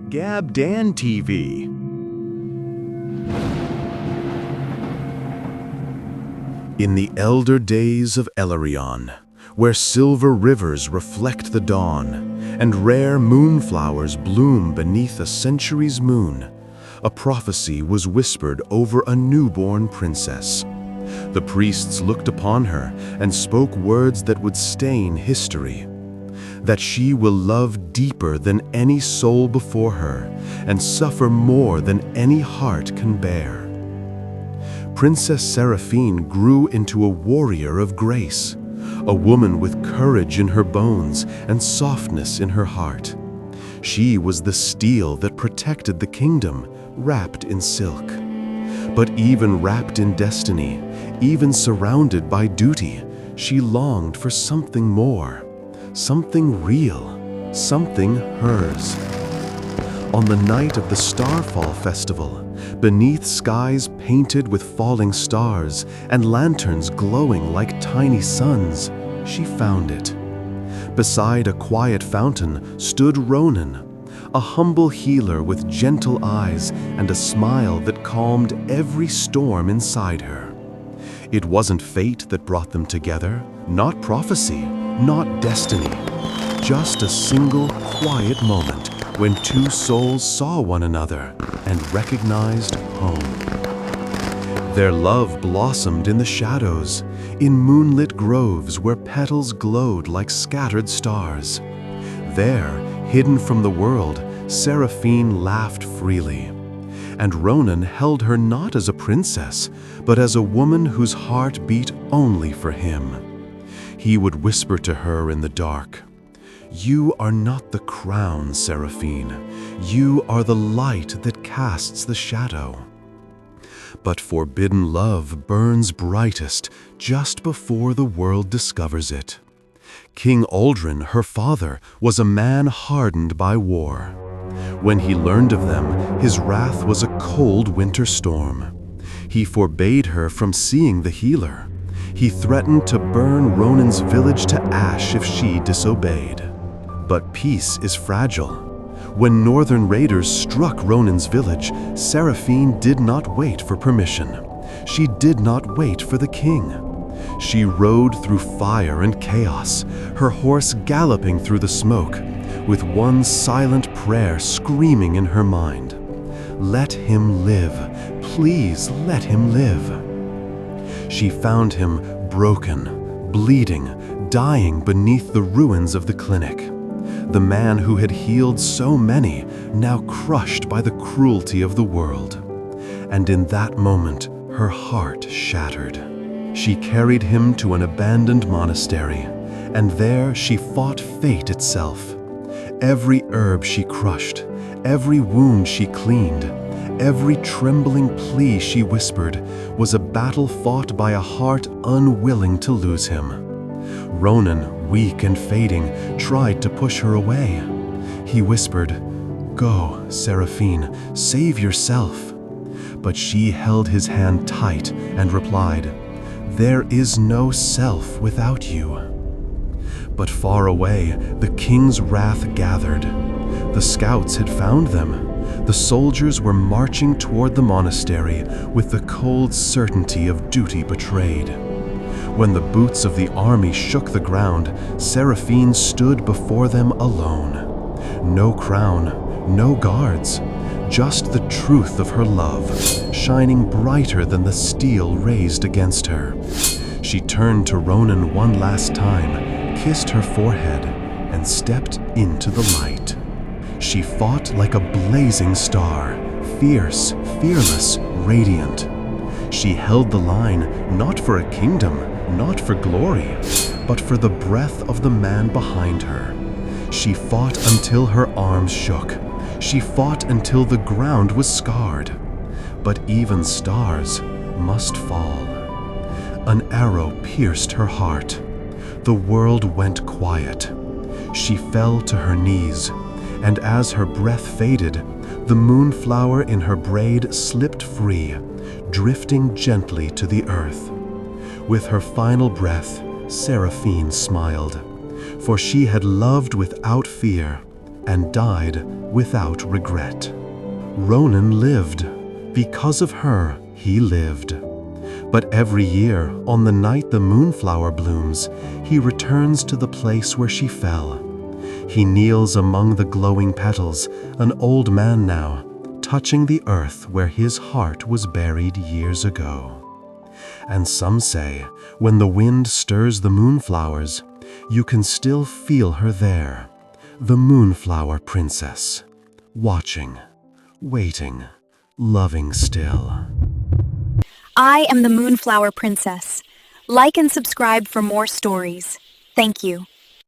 GabdanTV. In the elder days of Erion, where silver rivers reflect the dawn, and rare moonflowers bloom beneath a century's moon, a prophecy was whispered over a newborn princess. The priests looked upon her and spoke words that would stain history. That she will love deeper than any soul before her, and suffer more than any heart can bear. Princess Saraphene grew into a warrior of grace, a woman with courage in her bones and softness in her heart. She was the steel that protected the kingdom, wrapped in silk. But even wrapped in destiny, even surrounded by duty, she longed for something more, something real, something hers. On the night of the Starfall Festival, beneath skies painted with falling stars and lanterns glowing like tiny suns, she found it. Beside a quiet fountain stood Ronan, a humble healer with gentle eyes and a smile that calmed every storm inside her. It wasn't fate that brought them together, not prophecy, not destiny, just a single quiet moment when two souls saw one another and recognized home. Their love blossomed in the shadows, in moonlit groves where petals glowed like scattered stars. There, hidden from the world, Saraphene laughed freely. And Ronan held her not as a princess, but as a woman whose heart beat only for him. He would whisper to her in the dark, "You are not the crown, Saraphene. You are the light that casts the shadow." But forbidden love burns brightest just before the world discovers it. King Aldrin, her father, was a man hardened by war. When he learned of them, his wrath was a cold winter storm. He forbade her from seeing the healer. He threatened to burn Ronan's village to ash if she disobeyed. But peace is fragile. When northern raiders struck Ronan's village, Saraphene did not wait for permission. She did not wait for the king. She rode through fire and chaos, her horse galloping through the smoke, with one silent prayer screaming in her mind. Let him live. Please let him live. She found him broken, bleeding, dying beneath the ruins of the clinic. The man who had healed so many, now crushed by the cruelty of the world. And in that moment, her heart shattered. She carried him to an abandoned monastery, and there she fought fate itself. Every herb she crushed, every wound she cleaned, every trembling plea she whispered was a battle fought by a heart unwilling to lose him. Ronan, weak and fading, tried to push her away. He whispered, "Go, Saraphene, save yourself." But she held his hand tight and replied, "There is no self without you." But far away, the king's wrath gathered. The scouts had found them. The soldiers were marching toward the monastery with the cold certainty of duty betrayed. When the boots of the army shook the ground, Saraphene stood before them alone. No crown, no guards, just the truth of her love, shining brighter than the steel raised against her. She turned to Ronan one last time, kissed her forehead, and stepped into the light. She fought like a blazing star, fierce, fearless, radiant. She held the line not for a kingdom, not for glory, but for the breath of the man behind her. She fought until her arms shook. She fought until the ground was scarred. But even stars must fall. An arrow pierced her heart. The world went quiet. She fell to her knees, and as her breath faded, the moonflower in her braid slipped free, drifting gently to the earth. With her final breath, Saraphene smiled, for she had loved without fear, and died without regret. Ronan lived. Because of her, he lived. But every year, on the night the moonflower blooms, he returns to the place where she fell. He kneels among the glowing petals, an old man now, touching the earth where his heart was buried years ago. And some say, when the wind stirs the moonflowers, you can still feel her there, the Moonflower Princess, watching, waiting, loving still. I am the Moonflower Princess. Like and subscribe for more stories. Thank you.